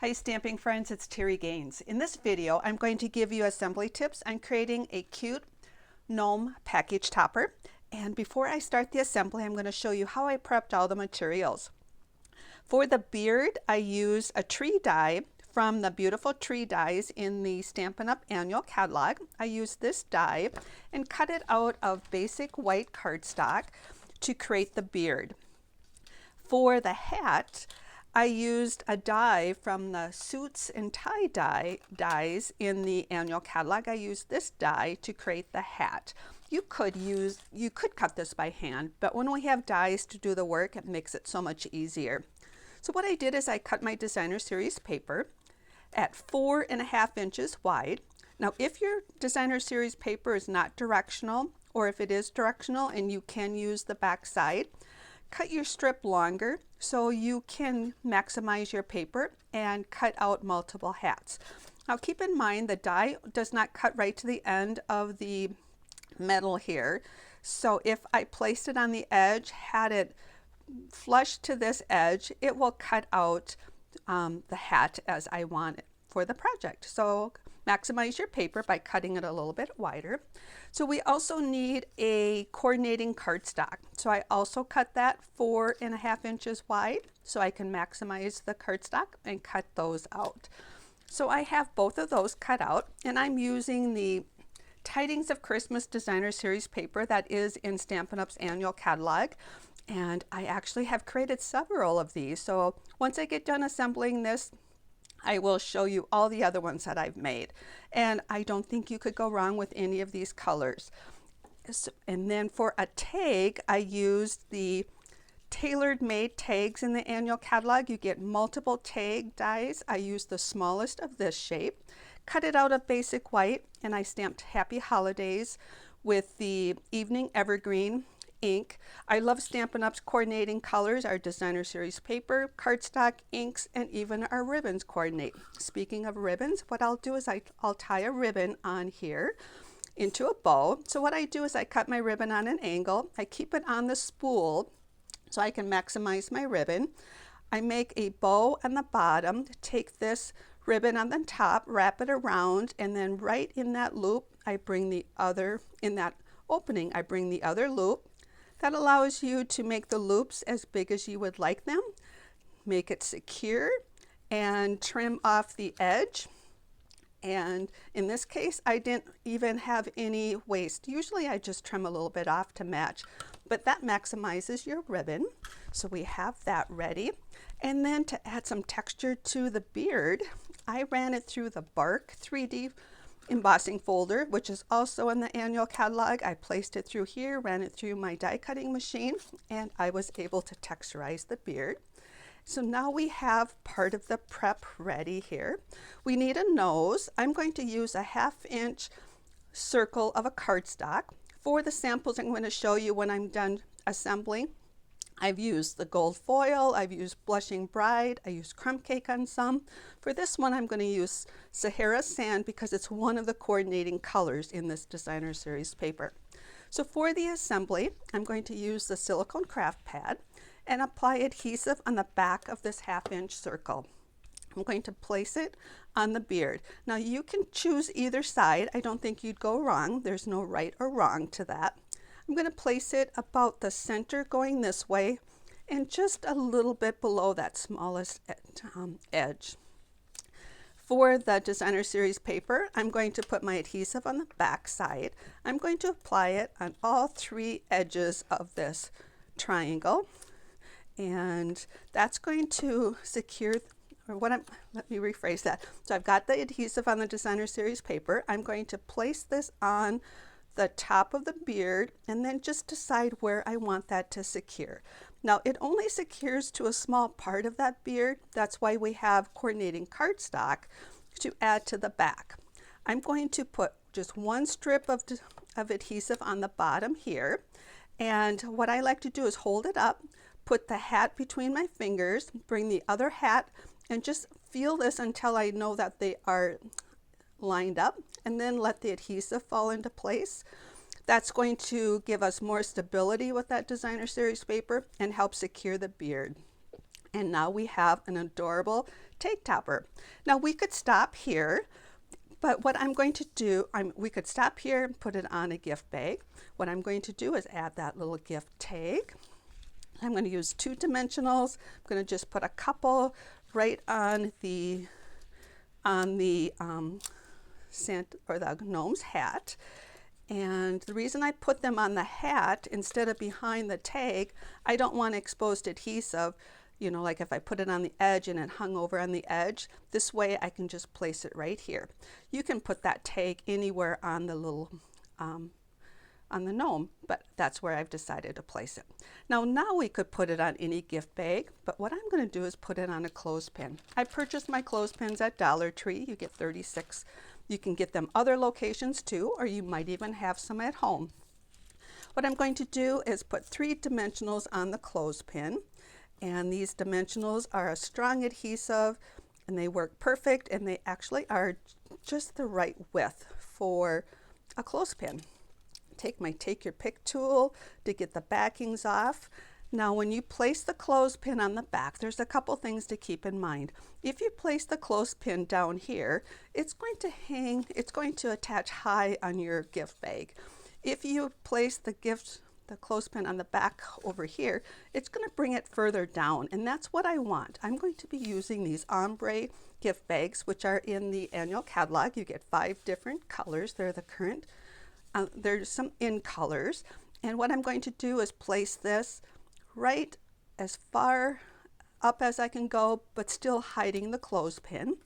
Hi stamping friends, it's Terry Gaines. In this video, I'm going to give you assembly tips on creating a cute gnome package topper. And before I start the assembly, I'm going to show you how I prepped all the materials. For the beard, I used a tree die from the beautiful tree dies in the Stampin' Up! Annual catalog. I used this die and cut it out of basic white cardstock to create the beard. For the hat, I used a die from the suits and tie dies in the annual catalog. I used this die to create the hat. You could cut this by hand, but when we have dies to do the work, it makes it so much easier. So what I did is I cut my designer series paper at 4.5 inches wide. Now, if your designer series paper is not directional, or if it is directional and you can use the back side, cut your strip longer so you can maximize your paper and cut out multiple hats. Now keep in mind the die does not cut right to the end of the metal here. So if I placed it on the edge, had it flush to this edge, it will cut out the hat as I want it for the project. So maximize your paper by cutting it a little bit wider. So we also need a coordinating cardstock. So I also cut that 4.5 inches wide so I can maximize the cardstock and cut those out. So I have both of those cut out, and I'm using the Tidings of Christmas Designer Series paper that is in Stampin' Up's annual catalog. And I actually have created several of these. So once I get done assembling this, I will show you all the other ones that I've made. And I don't think you could go wrong with any of these colors. And then for a tag, I used the tailored made tags in the annual catalog. You get multiple tag dies. I used the smallest of this shape, cut it out of basic white, and I stamped Happy Holidays with the Evening Evergreen ink. I love Stampin' Up's coordinating colors, our designer series paper, cardstock, inks, and even our ribbons coordinate. Speaking of ribbons, what I'll do is I'll tie a ribbon on here into a bow. So what I do is I cut my ribbon on an angle. I keep it on the spool so I can maximize my ribbon. I make a bow on the bottom, take this ribbon on the top, wrap it around, and then right in that loop, I bring the other, in that opening, I bring the other loop. That allows you to make the loops as big as you would like them, make it secure, and trim off the edge. And in this case, I didn't even have any waste. Usually I just trim a little bit off to match, but that maximizes your ribbon. So we have that ready. And then to add some texture to the beard, I ran it through the Bark 3D embossing folder, which is also in the annual catalog. I placed it through here, ran it through my die cutting machine, and I was able to texturize the beard. So now we have part of the prep ready here. We need a nose. I'm going to use a 1/2 inch circle of a cardstock. For the samples I'm going to show you when I'm done assembling, I've used the gold foil, I've used Blushing Bride, I used crumb cake on some. For this one, I'm going to use Sahara Sand because it's one of the coordinating colors in this designer series paper. So for the assembly, I'm going to use the silicone craft pad and apply adhesive on the back of this 1/2 inch circle. I'm going to place it on the beard. Now you can choose either side. I don't think you'd go wrong. There's no right or wrong to that. I'm going to place it about the center going this way and just a little bit below that smallest edge. For the designer series paper, I'm going to put my adhesive on the back side. I'm going to apply it on all 3 edges of this triangle, and that's going to secure, let me rephrase that. So I've got the adhesive on the designer series paper. I'm going to place this on the top of the beard and then just decide where I want that to secure. Now it only secures to a small part of that beard. That's why we have coordinating cardstock to add to the back. I'm going to put just 1 strip of adhesive on the bottom here, and what I like to do is hold it up, put the hat between my fingers, bring the other hat, and just feel this until I know that they are lined up, and then let the adhesive fall into place. That's going to give us more stability with that designer series paper and help secure the beard. And now we have an adorable tag topper. Now we could stop here, but what I'm going to do, we could stop here and put it on a gift bag. What I'm going to do is add that little gift tag. I'm going to use 2 dimensionals. I'm going to just put a couple right on the Santa or the gnome's hat. And the reason I put them on the hat instead of behind the tag, I don't want exposed adhesive, you know, like if I put it on the edge and it hung over on the edge. This way I can just place it right here. You can put that tag anywhere on the little on the gnome, but that's where I've decided to place it. Now we could put it on any gift bag, but what I'm going to do is put it on a clothespin. I purchased my clothespins at Dollar Tree. You get 36. You can get them other locations too, or you might even have some at home. What I'm going to do is put 3 dimensionals on the clothespin, and these dimensionals are a strong adhesive and they work perfect, and they actually are just the right width for a clothespin. Take my take your pick tool to get the backings off. Now when you place the clothespin on the back, there's a couple things to keep in mind. If you place the clothespin down here, it's going to attach high on your gift bag. If you place the clothespin on the back over here, it's going to bring it further down, and that's what I want. I'm going to be using these Ombre gift bags, which are in the annual catalog. You get 5 different colors. They're the current. There's some in colors, and what I'm going to do is place this right as far up as I can go, but still hiding the clothespin.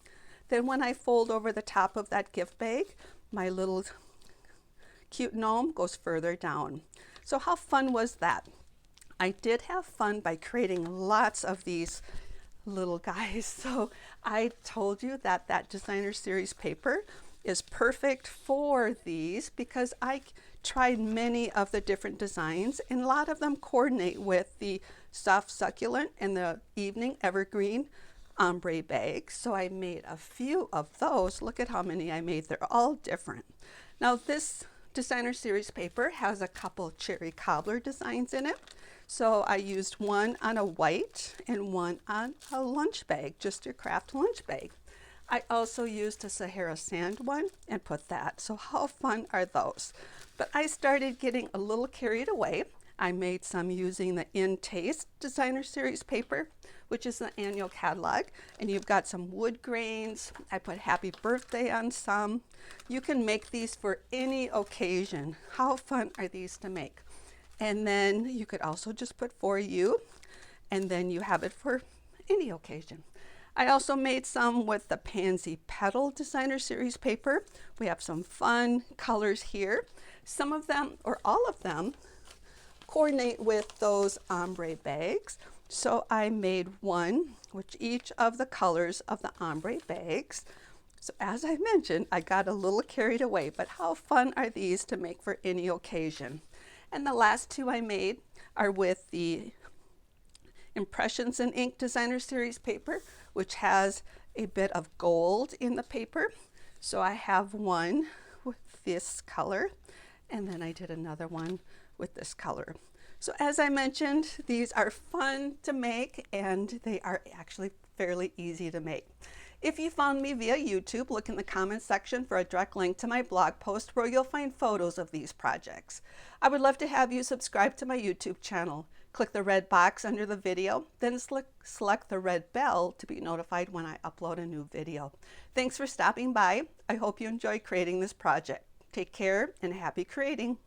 Then when I fold over the top of that gift bag, my little cute gnome goes further down. So how fun was that? I did have fun by creating lots of these little guys. So I told you that that designer series paper is perfect for these because I tried many of the different designs, and a lot of them coordinate with the soft succulent and the evening evergreen ombre bags. So I made a few of those. Look at how many I made. They're all different. Now this designer series paper has a couple cherry cobbler designs in it. So I used one on a white and one on a lunch bag, just your craft lunch bag. I also used a Sahara sand one and put that. So how fun are those? But I started getting a little carried away. I made some using the In Taste designer series paper, which is the annual catalog, and you've got some wood grains. I put happy birthday on some. You can make these for any occasion. How fun are these to make? And then you could also just put for you, and then you have it for any occasion. I also made some with the Pansy Petal designer series paper. We have some fun colors here. Some of them, or all of them, coordinate with those ombre bags. So I made one with each of the colors of the ombre bags. So as I mentioned, I got a little carried away, but how fun are these to make for any occasion? And the last 2 I made are with the Impressions in Ink designer series paper, which has a bit of gold in the paper. So I have one with this color, and then I did another one with this color. So as I mentioned, these are fun to make, and they are actually fairly easy to make. If you found me via YouTube, look in the comments section for a direct link to my blog post where you'll find photos of these projects. I would love to have you subscribe to my YouTube channel. Click the red box under the video, then select the red bell to be notified when I upload a new video. Thanks for stopping by. I hope you enjoy creating this project. Take care and happy creating.